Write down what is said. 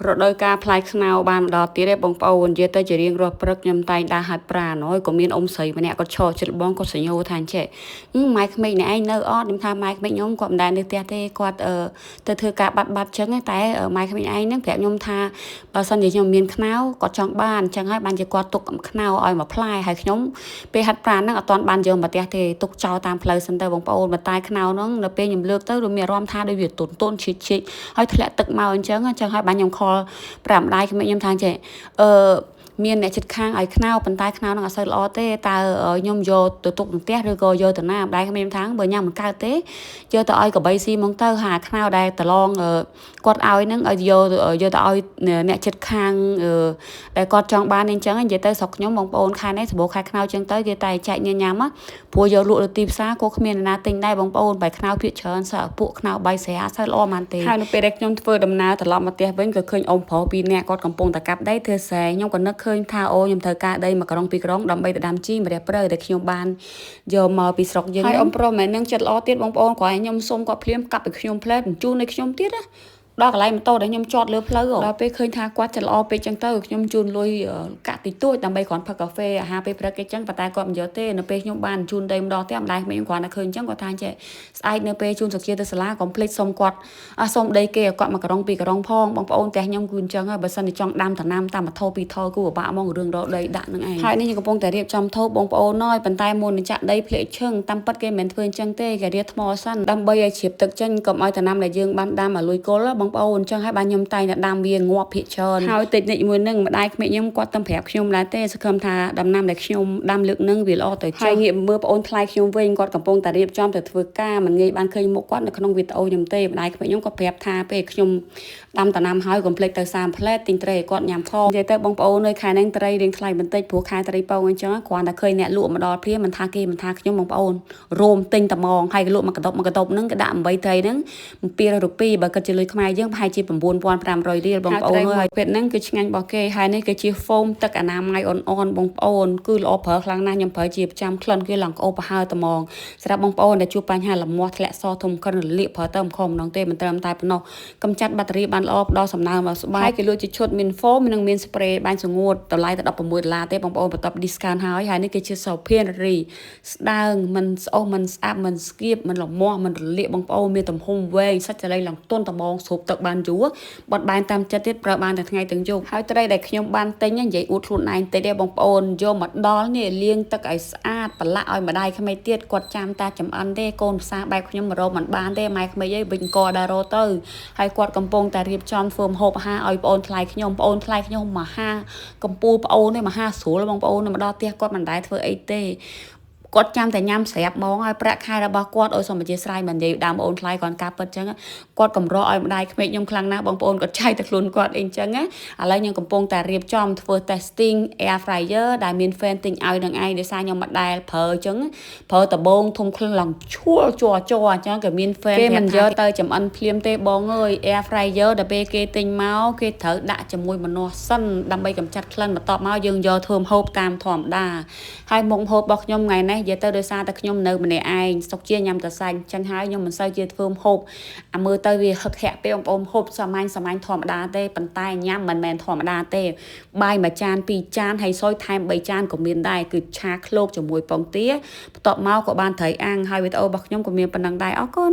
រដូវកាលផ្លែខ្នុរបានម្ដងទៀតទេបងប្អូននិយាយទៅជារៀងរាល់ព្រឹកខ្ញុំតែងដើរហាត់ប្រាណហើយក៏មានអ៊ំស្រីម្នាក់គាត់ឈរចិត្តបងគាត់សញ្ញោថាអញ្ចេះម៉ែក្មេកនេះឯងនៅអត់ខ្ញុំថាម៉ែក្មេកខ្ញុំគាត់មិនដែលនៅផ្ទះទេគាត់ទៅធ្វើការបាត់ចឹងតែម៉ែក្មេកឯងហ្នឹងប្រាប់ខ្ញុំថាបើសិនជាខ្ញុំមានខ្នុរគាត់ចង់បានអញ្ចឹងហើយបានជាគាត់ទុកខ្នុរឲ្យមកផ្លែហើយខ្ញុំពេលហាត់ប្រាណហ្នឹងអត់ទាន់បានយកមកផ្ទះទេទុកចោលតាមផ្លូវសិនទៅបងប្អូនបន្តែខ្នុរហ្នឹងនៅពេលខ្ញុំលើកទៅរួមមានអារម្មណ៍ថាដូចវាទន់ឈិចហើយធ្លាក់ទឹកមកអញ្ចឹងហើយបានខ្ញុំខលប្រាំដៃក្មេងខ្ញុំថាចេះមានអ្នកចិត្តខាងឲ្យខ្នោប៉ុន្តែខ្នោនឹងអត់សូវល្អទេតើខ្ញុំយកទៅទុកក្នុងផ្ទះឬក៏យកទៅណាម្ដាយក្មេងថាបើញ៉ាំមិនកើតទេយកទៅឲ្យកបីស៊ីមកទៅហាខ្នោដែលតឡងគាត់ឲ្យនឹងឲ្យយកទៅឲ្យអ្នកចិត្តខាងដែលគាត់ចង់បានអញ្ចឹងនិយាយទៅស្រុកខ្ញុំបងប្អូនខែនេះសម្បូរខែខ្នោអញ្ចឹងទៅគេតែចែកញ៉ាំព្រោះយកលក់ទៅទីផ្សារក៏គ្មានអ្នកណាទិញដែរបងប្អូនបែខ្នោភាគច្រើនសើពួកខ្នោបាយស្រាអត់សូវល្អហ្មងទេហើយនៅពេលដែលខ្ញុំធ្វើដំណើរត្រឡប់មកផ្ទះវិញក៏ឃើញអ៊ំប្រុសពីរនាក់គាត់កំពុងតែកាប់ដីធ្វើស្រែខ្ញុំក៏នឹកឃើញថាអូខ្ញុំត្រូវការដីមួយក្រុងពីរក្រុងដើម្បីទៅដាំជីម្រះព្រៅដែលខ្ញុំបានយកមកពីស្រុកយើងហើយអ៊ំប្រុសមែននឹងចិត្តល្អទៀតបងប្អូនគ្រាន់តែខ្ញុំសុំគាត់ភ្លាមកាប់ឲ្យខ្ញុំផ្លែបញ្ជូនឲ្យខ្ញុំទៀតណាដល់កន្លែងម៉ូតូដែលខ្ញុំចតលើផ្លូវដល់ពេលឃើញថាគាត់ចិត្តល្អពេកចឹងទៅខ្ញុំជូនលុយកាក់តិចតួចដើម្បីគ្រាន់ផឹកកាហ្វេអាហារពេលព្រឹកគេចឹងប៉ុន្តែគាត់មិនយកទេនៅពេលខ្ញុំបានជូនដីម្ដងទេម្ដាយខ្ញុំគ្រាន់តែឃើញចឹងគាត់ថាចេះស្អែកនៅពេលជូនសុជាទៅសាលាកុំភ្លេចសុំគាត់សុំដីគេឲ្យគាត់មកក្រុងពីរក្រុងផងបងប្អូនតែខ្ញុំគឺអញ្ចឹងហើយបើសិនជាចង់ដាំតំណាំតាមម៉ូតូពីរថយគូពិបាកហ្មងរឿងរកដីដាក់នឹងឯងហើយនេះខ្ញុំកំពុងតែរៀបចំធូបបងប្អូនហើយប៉ុន្តែមុននឹងចាក់ដីភ្លេចឈឹងតាមពិតគេមិនមែនធ្វើអញ្ចឹងទេគេរៀបថ្មសិនដើម្បីឲ្យជ្រាបទឹកចេញកុំឲ្យតំណាំដែលយើងបានដាំឲ្យលុយគល់បងប្អូនអញ្ចឹងហើយខ្ញុំតែងតែដាំវាងាប់ភាគច្រើនហើយតិចនិចមួយនឹងម្ដាយក្មេកខ្ញុំគាត់ទៅប្រាប់ខ្ញុំដែរទេសង្ឃឹមថាដំណាំដែលខ្ញុំដាំលើកនឹងវាល្អទៅហើយងាកមើលប្អូនថ្លៃខ្ញុំវិញគាត់កំពុងតែរៀបចំទៅធ្វើការមិនងាយបានឃើញមុខគាត់នៅក្នុងវីដេអូខ្ញុំទេម្ដាយក្មេកខ្ញុំក៏ប្រាប់ថាពេលខ្ញុំដាំដំណាំហើយកុំភ្លេចទៅសាមផ្លែទិញត្រីឲ្យគាត់ញ៉ាំផងនិយាយទៅបងប្អូននៅខែហ្នឹងត្រីរៀងថ្លៃបន្តិចព្រោះខែត្រីពងអញ្ចឹងគ្រាន់តែឃើញអ្នកលក់មកដល់ព្រាមមិនថាគេមិនថាខ្ញុំបងប្អូនរោមទិញតែហ្មងហើយក៏លក់មកកដប់ហ្នឹងក៏ដាក់8ត្រីហ្នឹង200រូពីបើគិតជាលុយខ្មែរយើងប្រហែលជា9500រៀលបងប្អូនហើយពេលហ្នឹងគឺឆ្ងាញ់របស់គេហើយនេះគឺជាហ្វូមទឹកអនាម័យអនបងប្អូនគឺល្អប្រើខ្លាំងណាស់ខ្ញុំប្រើជាប្រចាំក្លិនគេឡើងក្អូបប្រហើរត្មងសម្រាប់បងប្អូនដែលជួបបញ្ហាលមាស់ធ្លាក់សធំក្រិនរលាកប្រើទៅម្ខំម្ដងទេមិនត្រឹមតែប៉ុណ្ណោះកម្ចាត់បាក់តេរីបានល្អផ្ដល់សំណើមមកស្បាយគេលក់ជាឈុតមានហ្វូមនិងមានស្ព្រេបាញ់សងួតតម្លៃតែ$16ទេបងប្អូនបន្ទាប់ discount ហើយនេះគឺជាសោភានរីស្ដើងមិនស្អុះមិនស្អាប់មិនស្គៀបមិនលមាស់មិនរលាកបងប្អូនមានទំហំវែងសាច់ចលៃឡើងទន់ត្មងស្រូបទឹកបានយូរបត់បែនតាមចិត្តទៀតប្រើបានទាំងថ្ងៃទាំងយប់ហើយត្រីដែលខ្ញុំបានទិញនិយាយអួតខ្លួនឯងតិចទេបងប្អូនយកមកដល់នេះលាងទឹកឲ្យស្អាតប្រឡាក់ឲ្យម្ដាយក្មេកទៀតគាត់ចាំតាចំអិនទេកូនភាសាបែបខ្ញុំមករកមិនបានទេម៉ែក្មេកអីវិញកដារោទៅហើយគាត់កំពុងតែរៀបចំធ្វើម្ហូបអាហារឲ្យប្អូនថ្លៃខ្ញុំមហាកំពូលប្អូននេះមហាស្រួលបងប្អូនមកដល់ផ្ទះគាត់មិនដែលធ្វើអីទេគាត់ចាំតែញ៉ាំស្រាប់ហ្មងហើយប្រាក់ខែរបស់គាត់ឲ្យសមជាស្រ័យមិននិយាយដើមអូនថ្លៃគាត់ការពិតចឹងគាត់កម្រឲ្យម្ដាយក្មេកខ្ញុំខ្លាំងណាស់បងប្អូនគាត់ចៃតែខ្លួនគាត់អីចឹងណាឥឡូវខ្ញុំកំពុងតែរៀបចំធ្វើ testing air fryer ដែលមាន fan ទិញឲ្យនឹងឯងដោយសារខ្ញុំមិនដែលប្រើចឹងប្រើដបងធំខ្លួនឡើងឈួលជ័រអញ្ចឹងក៏មាន fan គេមិនយកទៅចំអិនភ្លាមទេបងអើយ air fryer ដល់ពេលគេទិញមកគេត្រូវដាក់ជាមួយម្នាស់សិនដើម្បីកម្ចាត់ក្លិនបន្ទាប់មកយើងយកធ្វើម្ហូបតាមធម្មតាហើយមុខម្ហូបរបស់ខ្ញុំថ្ងៃនេះនិយាយទៅដោយសារតែខ្ញុំនៅម្នាក់ឯងស្តុកជាញ៉ាំតែសាច់ចឹងហើយខ្ញុំមិនសូវជាធ្វើម្ហូបមើលទៅវាហឹកហាក់ពេកបងប្អូនម្ហូបសាមញ្ញធម្មតាទេប៉ុន្តែញ៉ាំមិនមែនធម្មតាទេបាយមួយចាន2ចានហើយសោយថែម3ចានក៏មានដែរគឺឆាឃ្លោកជាមួយពងទាបន្ទាប់មកក៏បានត្រីអាំងហើយវីដេអូរបស់ខ្ញុំក៏មានប៉ុណ្ណឹងដែរអរគុណ